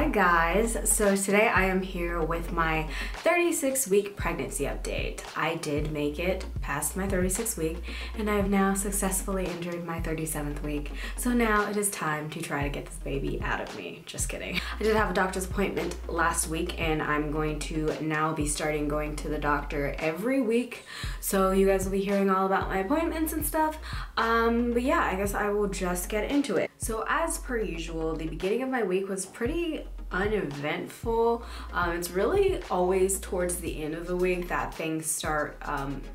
Hi guys, so today I am here with my 36-week pregnancy update. I did make it past my 36th week and I have now successfully entered my 37th week. So now it is time to try to get this baby out of me. Just kidding. I did have a doctor's appointment last week and I'm going to now be starting going to the doctor every week. So you guys will be hearing all about my appointments and stuff. But yeah, I guess I will just get into it. So as per usual, the beginning of my week was pretty uneventful. It's really always towards the end of the week that things start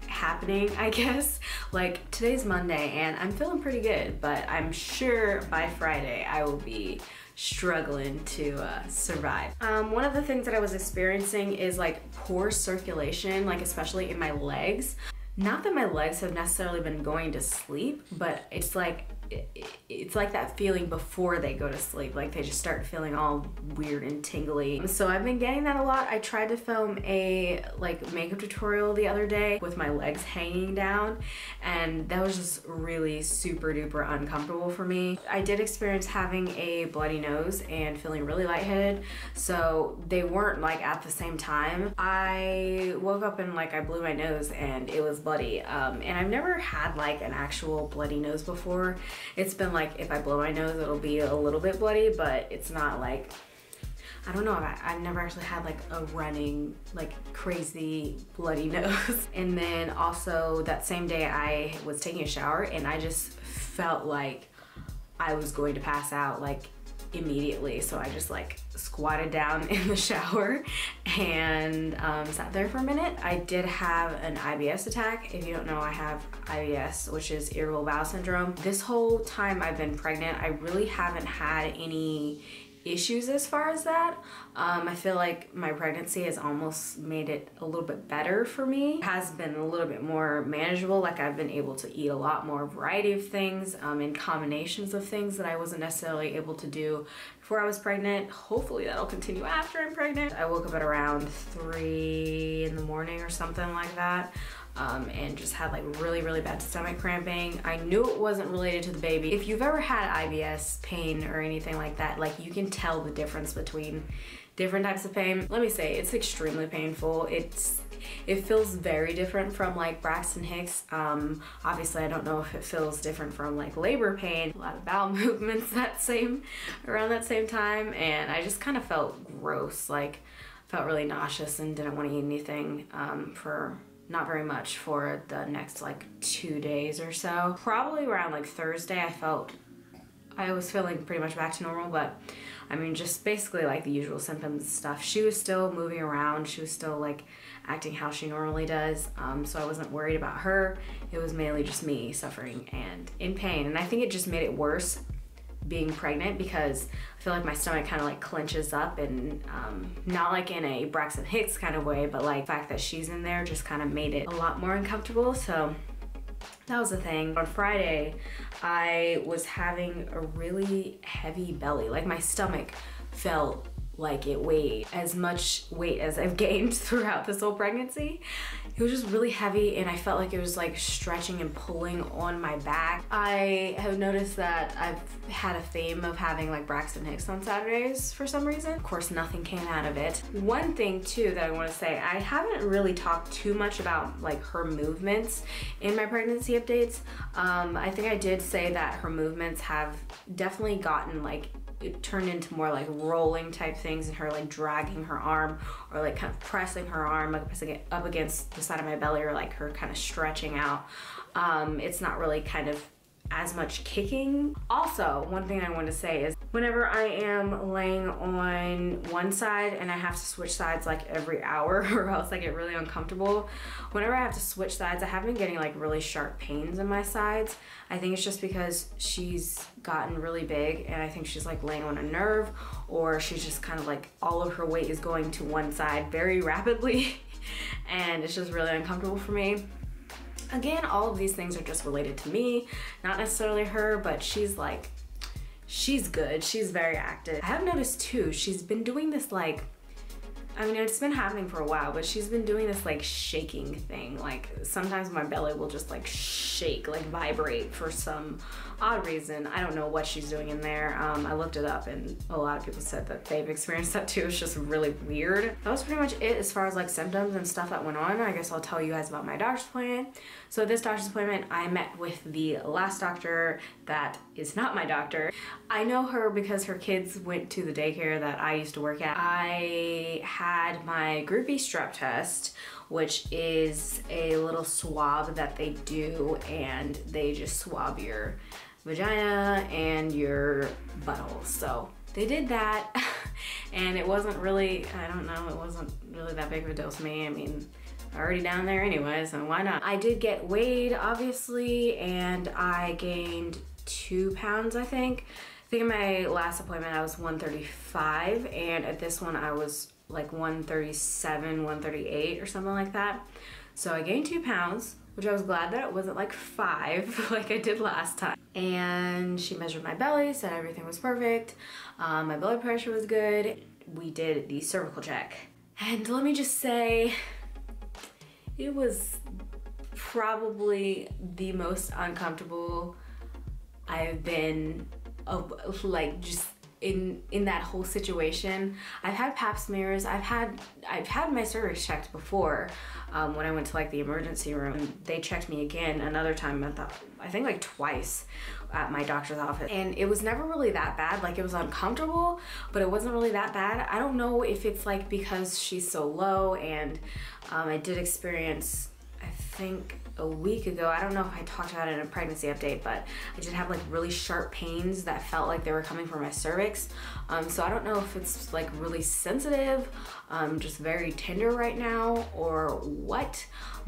happening, I guess. Like today's Monday and I'm feeling pretty good, but I'm sure by Friday I will be struggling to survive. One of the things that I was experiencing is like poor circulation, like especially in my legs. Not that my legs have necessarily been going to sleep, but it's like that feeling before they go to sleep, like they just start feeling all weird and tingly. So I've been getting that a lot. I tried to film a makeup tutorial the other day with my legs hanging down and that was just really super duper uncomfortable for me. I did experience having a bloody nose and feeling really lightheaded, so they weren't like at the same time. I woke up and I blew my nose and it was bloody, and I've never had like an actual bloody nose before. It's been like if I blow my nose it'll be a little bit bloody, but it's not like, I don't know, I've never actually had like a running like crazy bloody nose. And then also that same day I was taking a shower and I just felt like I was going to pass out like immediately, so I just like squatted down in the shower and sat there for a minute. I did have an IBS attack. If you don't know, I have IBS, which is irritable bowel syndrome. This whole time I've been pregnant, I really haven't had any issues as far as that. I feel like my pregnancy has almost made it a little bit better for me. It has been a little bit more manageable. Like I've been able to eat a lot more variety of things in combinations of things that I wasn't necessarily able to do before I was pregnant. Hopefully that'll continue after I'm pregnant. I woke up at around 3 in the morning or something like that. And just had like really bad stomach cramping. I knew it wasn't related to the baby. If you've ever had IBS pain or anything like that, like you can tell the difference between different types of pain. Let me say, it's extremely painful. It feels very different from like Braxton Hicks. Obviously I don't know if it feels different from like labor pain. A lot of bowel movements around that same time, and I just kind of felt gross, like felt really nauseous and didn't want to eat anything for not very much for the next like 2 days or so. Probably around like Thursday I was feeling pretty much back to normal, but I mean just basically like the usual symptoms and stuff. She was still moving around, she was still like acting how she normally does, so I wasn't worried about her. It was mainly just me suffering and in pain, and I think it just made it worse being pregnant because I feel like my stomach kind of like clenches up, and not like in a Braxton Hicks kind of way, but like the fact that she's in there just kind of made it a lot more uncomfortable. So that was the thing. On Friday, I was having a really heavy belly. Like my stomach felt like it weighed as much weight as I've gained throughout this whole pregnancy. It was just really heavy and I felt like it was like stretching and pulling on my back. I have noticed that I've had a theme of having like Braxton Hicks on Saturdays for some reason. Of course, nothing came out of it. One thing too that I want to say, I haven't really talked too much about like her movements in my pregnancy updates. I think I did say that her movements have definitely gotten like, it turned into more like rolling type things, and her like dragging her arm or like kind of pressing her arm like up against the side of my belly, or like her kind of stretching out. It's not really kind of as much kicking. Also, one thing I want to say is whenever I am laying on one side and I have to switch sides like every hour or else I get really uncomfortable, whenever I have to switch sides, I have been getting like really sharp pains in my sides. I think it's just because she's gotten really big and I think she's like laying on a nerve, or she's just kind of like all of her weight is going to one side very rapidly and it's just really uncomfortable for me. Again, all of these things are just related to me, not necessarily her, but she's good. She's very active. I have noticed too, she's been doing this like, I mean, it's been happening for a while, but she's been doing this like shaking thing. Like sometimes my belly will just like shake, like vibrate for some odd reason. I don't know what she's doing in there. I looked it up and a lot of people said that they've experienced that too. It's just really weird. That was pretty much it as far as like symptoms and stuff that went on. I guess I'll tell you guys about my doctor's appointment. So this doctor's appointment, I met with the last doctor that is not my doctor. I know her because her kids went to the daycare that I used to work at. I had my Group B strep test, which is a little swab that they do, and they just swab your vagina and your butthole. So they did that and it wasn't really, I don't know, it wasn't really that big of a deal to me. I mean, already down there anyway, so why not? I did get weighed, obviously, and I gained 2 pounds, I think. I think in my last appointment I was 135, and at this one I was like 137, 138 or something like that. So I gained 2 pounds, which I was glad that it wasn't like 5 like I did last time. And she measured my belly, said everything was perfect. My blood pressure was good. We did the cervical check. And let me just say, it was probably the most uncomfortable I've been like just in that whole situation. I've had pap smears, I've had my cervix checked before when I went to like the emergency room. They checked me again another time I think like twice at my doctor's office, and it was never really that bad. Like, it was uncomfortable, but it wasn't really that bad. I don't know if it's like because she's so low, and I did experience, I think a week ago, I don't know if I talked about it in a pregnancy update, but I did have like really sharp pains that felt like they were coming from my cervix. So I don't know if it's like really sensitive, just very tender right now or what.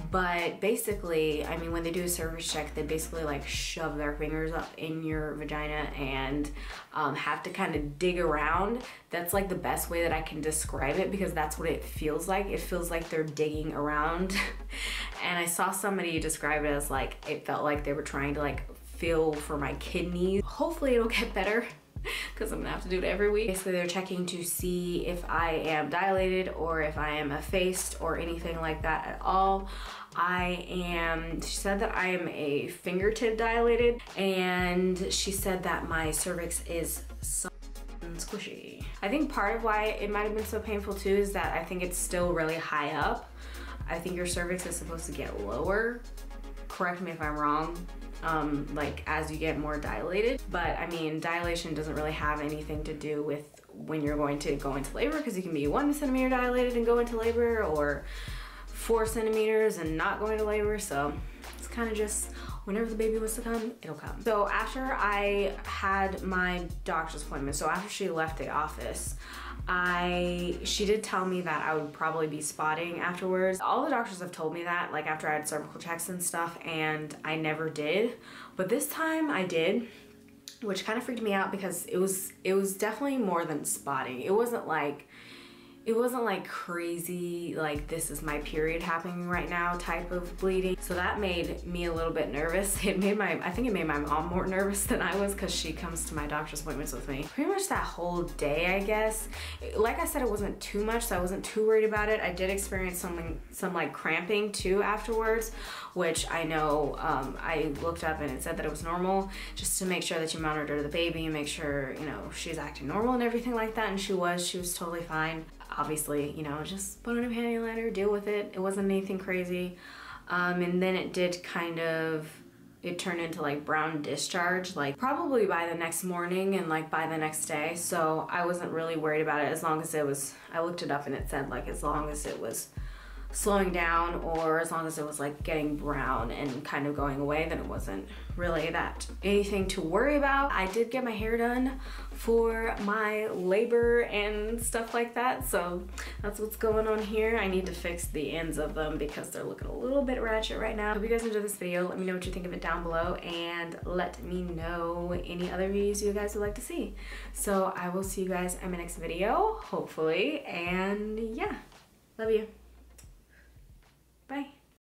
But basically, I mean, when they do a cervix check, they basically like shove their fingers up in your vagina and have to kind of dig around. That's like the best way that I can describe it, because that's what it feels like. It feels like they're digging around. And I saw somebody describe it as like, it felt like they were trying to like feel for my kidneys. Hopefully it'll get better, because I'm gonna have to do it every week. Basically, they're checking to see if I am dilated or if I am effaced or anything like that at all. She said that I am a fingertip dilated, and she said that my cervix is so squishy. I think part of why it might have been so painful too is that I think it's still really high up. I think your cervix is supposed to get lower. Correct me if I'm wrong. Like as you get more dilated. But I mean, dilation doesn't really have anything to do with when you're going to go into labor, because you can be 1 centimeter dilated and go into labor, or 4 centimeters and not go into labor. So it's kind of just whenever the baby wants to come, it'll come. So after I had my doctor's appointment, so after she left the office, she did tell me that I would probably be spotting afterwards. All the doctors have told me that, like after I had cervical checks and stuff, and I never did. But this time I did, which kind of freaked me out, because it was definitely more than spotting. It wasn't like crazy, like this is my period happening right now type of bleeding. So that made me a little bit nervous. I think it made my mom more nervous than I was, because she comes to my doctor's appointments with me pretty much that whole day, I guess. Like I said, it wasn't too much, so I wasn't too worried about it. I did experience some like cramping too afterwards, which I know I looked up and it said that it was normal, just to make sure that you monitor the baby and make sure, you know, she's acting normal and everything like that. And she was totally fine. Obviously, you know, just put on a panty liner, deal with it. It wasn't anything crazy. And then it did it turned into like brown discharge, like probably by the next morning and like by the next day. So I wasn't really worried about it, as long as I looked it up and it said like as long as it was slowing down, or as long as it was like getting brown and kind of going away, then it wasn't really anything to worry about. I did get my hair done for my labor and stuff like that, so that's what's going on here. I need to fix the ends of them because they're looking a little bit ratchet right now. Hope you guys enjoyed this video. Let me know what you think of it down below, and let me know any other videos you guys would like to see. So I will see you guys in my next video, hopefully, and yeah, love you.